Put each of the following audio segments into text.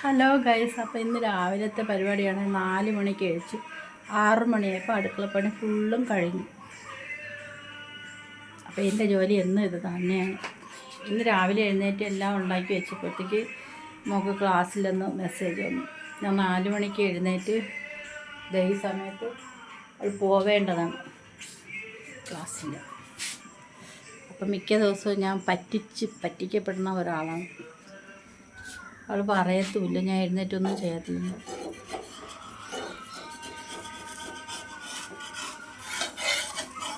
Hello guys, അപ്പോൾ ഇന്ന് രാവിലത്തെ പരിപാടിയാണ്. 4 മണിക്ക് കഴിച്ചു. 6 മണിയായപ്പോൾ അടുക്കളപ്പണി ഫുള്ളും കഴിഞ്ഞു. അപ്പോൾ എൻ്റെ ജോലി എന്നും ഇത് തന്നെയാണ്. ഇന്ന് രാവിലെ എഴുന്നേറ്റ് എല്ലാം ഉണ്ടാക്കി വെച്ചപ്പോഴത്തേക്ക് നമുക്ക് ക്ലാസ്സിലെന്ന് മെസ്സേജ് വന്നു. ഞാൻ 4 മണിക്ക് എഴുന്നേറ്റ് ഈ സമയത്ത് അത് പോവേണ്ടതാണ് ക്ലാസ്സിൽ. അപ്പം മിക്ക ദിവസവും ഞാൻ പറ്റിക്കപ്പെടുന്ന ഒരാളാണ്. അവൾ പറയത്തുമില്ല, ഞാൻ എഴുന്നേറ്റൊന്നും ചെയ്യത്തില്ല.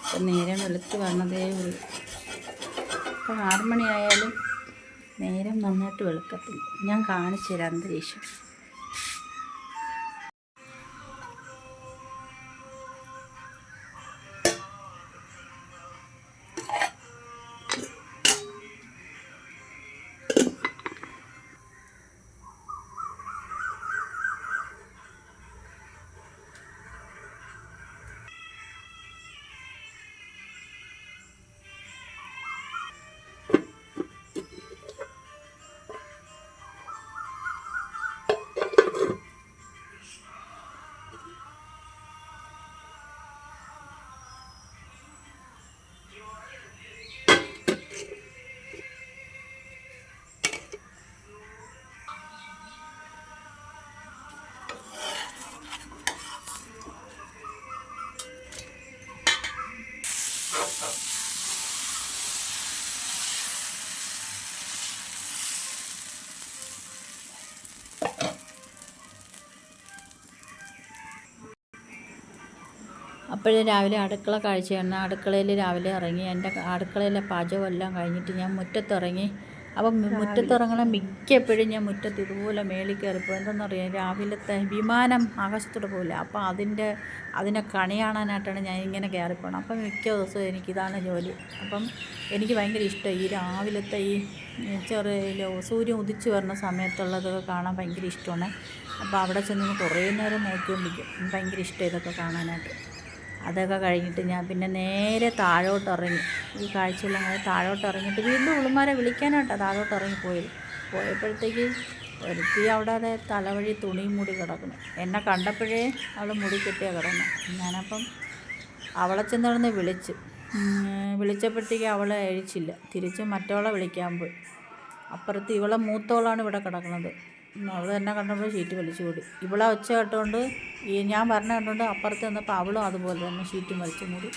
അപ്പം നേരം വെളുത്ത് വന്നതേ ഉള്ളൂ. അപ്പം 6 മണിയായാലും നേരം നന്നായിട്ട് വെളുക്കത്തില്ല. ഞാൻ കാണിച്ചു തരാം അന്തരീക്ഷം. അപ്പോഴേ രാവിലെ അടുക്കള കാഴ്ചയാണ്. അടുക്കളയിൽ രാവിലെ ഇറങ്ങി എൻ്റെ അടുക്കളയിലെ പാചകമെല്ലാം കഴിഞ്ഞിട്ട് ഞാൻ മുറ്റത്തിറങ്ങി. അപ്പം മുറ്റത്തിറങ്ങണം മിക്കപ്പോഴും ഞാൻ മുറ്റത്ത് ഇതുപോലെ മേളിൽ കയറിപ്പോൾ എന്തെന്നറിയാം, രാവിലത്തെ വിമാനം ആകാശത്തോടെ പോകില്ല. അപ്പോൾ അതിനെ കണി കാണാനായിട്ടാണ് ഞാൻ ഇങ്ങനെ കയറിപ്പോണം. അപ്പം മിക്ക ദിവസവും എനിക്കിതാണ് ജോലി. അപ്പം എനിക്ക് ഭയങ്കര ഇഷ്ടമാണ് ഈ രാവിലത്തെ ഈ ചെറിയ സൂര്യൻ ഉദിച്ച് വരുന്ന സമയത്തുള്ളതൊക്കെ കാണാൻ ഭയങ്കര ഇഷ്ടമാണ്. അപ്പോൾ അവിടെ ചെന്ന് കുറേ നേരം നോക്കിക്കൊണ്ടിരിക്കും. ഭയങ്കര ഇഷ്ടം ഇതൊക്കെ കാണാനായിട്ട്. അതൊക്കെ കഴിഞ്ഞിട്ട് ഞാൻ പിന്നെ നേരെ താഴോട്ടിറങ്ങി. ഈ കാഴ്ചയെല്ലാം കഴിഞ്ഞ് താഴോട്ടിറങ്ങിയിട്ട് വീണ്ടും ഉളുമാരെ വിളിക്കാനായിട്ടാണ് താഴോട്ടിറങ്ങി പോയപ്പോഴത്തേക്ക് ഒരുത്തി അവിടെ തലവഴി തുണിയും മൂടി കിടക്കണം. എന്നെ കണ്ടപ്പോഴേ അവൾ മുടി കെട്ടിയാണ് കിടന്നു. ഞാനപ്പം അവളെ ചെന്നിടന്ന് വിളിച്ചപ്പോഴത്തേക്ക് അവളെ അഴിച്ചില്ല. തിരിച്ച് മറ്റവളെ വിളിക്കാൻ പോയി. അപ്പുറത്ത് ഇവളെ മൂത്തോളാണ് ഇവിടെ കിടക്കുന്നത്. അവൾ എന്നെ കണ്ടപ്പോൾ ഷീറ്റ് വലിച്ചു കൂടി. ഇവളെ ഒച്ച കേട്ടുകൊണ്ട് ഞാൻ പറഞ്ഞ കണ്ടുകൊണ്ട് അപ്പുറത്ത് നിന്നപ്പോൾ അവളും അതുപോലെ തന്നെ ഷീറ്റും വലിച്ചു മൂടി.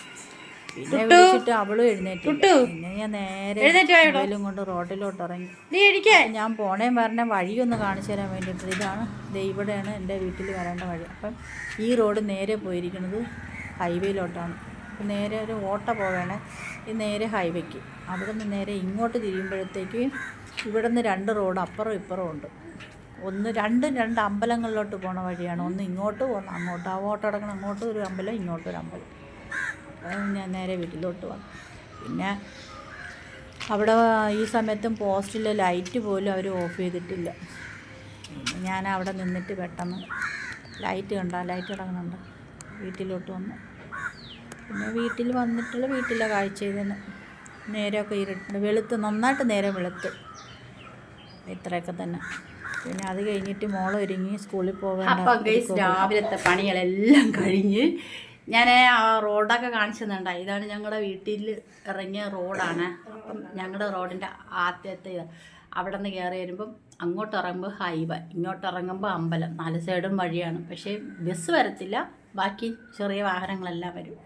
പിന്നെ വിളിച്ചിട്ട് അവളും എഴുന്നേറ്റു. പിന്നെ ഞാൻ നേരെ മൊബൈലും കൊണ്ട് റോഡിലോട്ട് ഇറങ്ങി. ഞാൻ പോണേം പറഞ്ഞ വഴിയൊന്ന് കാണിച്ചു തരാൻ വേണ്ടിയിട്ട്. ഇതാണ് ഇവിടെയാണ് എൻ്റെ വീട്ടിൽ വരേണ്ട വഴി. അപ്പം ഈ റോഡ് നേരെ പോയിരിക്കുന്നത് ഹൈവേയിലോട്ടാണ്. അപ്പം നേരെ ഒരു ഓട്ടോ പോവേണേ. ഈ നേരെ ഹൈവേക്ക്. അവിടെ നിന്ന് നേരെ ഇങ്ങോട്ട് തിരിയുമ്പോഴത്തേക്ക് ഇവിടെ നിന്ന് 2 റോഡ് അപ്പുറം ഇപ്പുറം ഉണ്ട്. രണ്ട് അമ്പലങ്ങളിലോട്ട് പോണ വഴിയാണ്. ഒന്ന് ഇങ്ങോട്ടും ഒന്ന് അങ്ങോട്ടും. ആ ഓട്ടോ അടക്കണം അങ്ങോട്ടും ഒരു അമ്പലം ഇങ്ങോട്ടും ഒരു അമ്പലം. ഞാൻ നേരെ വീട്ടിലോട്ട് വന്നു. പിന്നെ അവിടെ ഈ സമയത്തും പോസ്റ്റിലെ ലൈറ്റ് പോലും അവർ ഓഫ് ചെയ്തിട്ടില്ല. പിന്നെ ഞാൻ അവിടെ നിന്നിട്ട് പെട്ടെന്ന് ലൈറ്റ് കിടക്കുന്നുണ്ട്. വീട്ടിലോട്ട് വന്നു. പിന്നെ വീട്ടിൽ വന്നിട്ടുള്ള വീട്ടിലെ കാഴ്ച ഇതിന് നേരെയൊക്കെ നന്നായിട്ട് നേരെ വെളുത്ത്. ഇത്രയൊക്കെ തന്നെ. പിന്നെ അത് കഴിഞ്ഞിട്ട് മോള് ഒരുങ്ങി സ്കൂളിൽ പോകാൻ. അപ്പം രാവിലത്തെ പണികളെല്ലാം കഴിഞ്ഞ് ഞാൻ ആ റോഡൊക്കെ കാണിച്ചു തന്നിട്ടുണ്ടായി. ഇതാണ് ഞങ്ങളുടെ വീട്ടിൽ ഇറങ്ങിയ റോഡാണ്. അപ്പം ഞങ്ങളുടെ റോഡിൻ്റെ ആദ്യത്തെ അവിടെ നിന്ന് കയറി വരുമ്പം അങ്ങോട്ട് ഇറങ്ങുമ്പോൾ ഹൈവേ, ഇങ്ങോട്ട് ഇറങ്ങുമ്പോൾ അമ്പലം. 4 സൈഡും വഴിയാണ്. പക്ഷേ ബസ് വരത്തില്ല, ബാക്കി ചെറിയ വാഹനങ്ങളെല്ലാം വരും.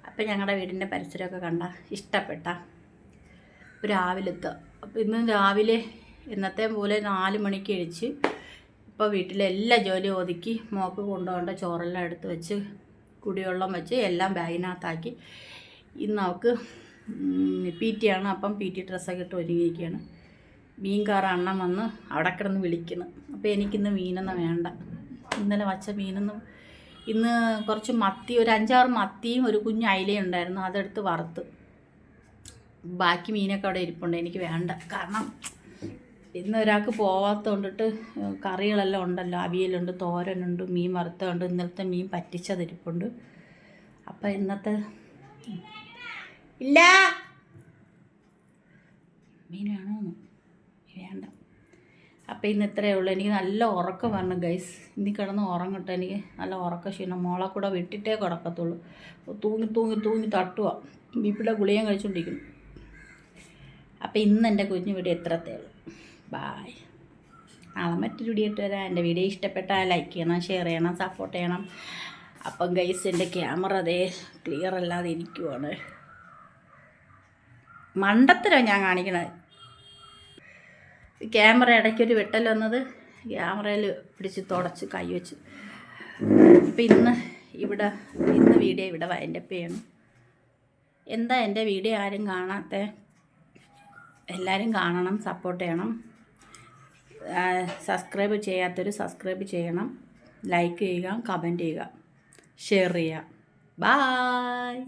അപ്പം ഞങ്ങളുടെ വീടിൻ്റെ പരിസരമൊക്കെ കണ്ട ഇഷ്ടപ്പെട്ട രാവിലത്തെ. അപ്പം ഇന്ന് രാവിലെ ഇന്നത്തെ പോലെ 4 മണിക്ക് എഴുതിച്ച് ഇപ്പോൾ വീട്ടിലെ എല്ലാ ജോലിയും ഒതുക്കി മോക്ക് കൊണ്ടുപോകേണ്ട ചോറെല്ലാം എടുത്ത് വെച്ച് കുടിവെള്ളം വെച്ച് എല്ലാം ബാഗിനകത്താക്കി. ഇന്ന് അവൾക്ക് PT ആണ്. അപ്പം PT ഡ്രസ്സൊക്കെ ഇട്ട് ഒരുങ്ങിയിരിക്കുകയാണ്. മീൻകാര അണ്ണൻ വന്ന് അവിടെ കിടന്ന് വിളിക്കുന്നു. അപ്പോൾ എനിക്കിന്ന് മീനൊന്നും വേണ്ട. ഇന്നലെ വച്ച മീനൊന്നും. ഇന്ന് കുറച്ച് മത്തി, ഒരു 5-6 മത്തിയും ഒരു കുഞ്ഞ് അയിലയും ഉണ്ടായിരുന്നു. അതെടുത്ത് വറുത്ത്. ബാക്കി മീനൊക്കെ അവിടെ ഇരിപ്പുണ്ട്. എനിക്ക് വേണ്ട. കാരണം ഇന്ന് ഒരാൾക്ക് പോവാത്തതുകൊണ്ടിട്ട് കറികളെല്ലാം ഉണ്ടല്ലോ. അവിയലുണ്ട്, തോരനുണ്ട്, മീൻ വറുത്തതുണ്ട്, ഇന്നലത്തെ മീൻ പറ്റിച്ചതിരിപ്പുണ്ട്. അപ്പം ഇന്നത്തെ ഇല്ല മീൻ വേണോന്ന് വേണ്ട. അപ്പോൾ ഇന്ന് ഇത്രയേ ഉള്ളൂ. എനിക്ക് നല്ല ഉറക്കം വരണം ഗൈസ്. ഇനി കിടന്ന് ഉറങ്ങട്ടെ. എനിക്ക് നല്ല ഉറക്ക ക്ഷീണം. മോളെ കൂടെ വിട്ടിട്ടേ കിടക്കത്തുള്ളൂ. തൂങ്ങി തൂങ്ങി തൂങ്ങി തട്ടുക. ബിപിയുടെ ഗുളികയും കഴിച്ചുകൊണ്ടിരിക്കുന്നു. അപ്പോൾ ഇന്ന് എൻ്റെ കുഞ്ഞു വീഡിയോ എത്രത്തേ ഉള്ളൂ. ബായ്. നാളെ മറ്റൊരു വീഡിയോ ഇട്ട് വരാം. എൻ്റെ വീഡിയോ ഇഷ്ടപ്പെട്ടാൽ ലൈക്ക് ചെയ്യണം, ഷെയർ ചെയ്യണം, സപ്പോർട്ട് ചെയ്യണം. അപ്പം ഗൈസ് എൻ്റെ ക്യാമറ അതേ ക്ലിയർ അല്ലാതെ ഇരിക്കുവാണ്. മണ്ടത്തരം ഞാൻ കാണിക്കണത്. ക്യാമറ ഇടയ്ക്കൊരു വെട്ടൽ വന്നത് ക്യാമറയിൽ പിടിച്ച് തുടച്ച് കൈ വെച്ച്. അപ്പം ഇന്ന് വീഡിയോ ഇവിടെ വൈൻഡപ്പ് ചെയ്യണം. എന്താ എൻ്റെ വീഡിയോ ആരും കാണാത്ത? എല്ലാവരും കാണണം, സപ്പോർട്ട് ചെയ്യണം. സബ്സ്ക്രൈബ് ചെയ്യാത്തൊരു സബ്സ്ക്രൈബ് ചെയ്യണം, ലൈക്ക് ചെയ്യുക, കമൻറ്റ് ചെയ്യുക, ഷെയർ ചെയ്യുക. ബായ്.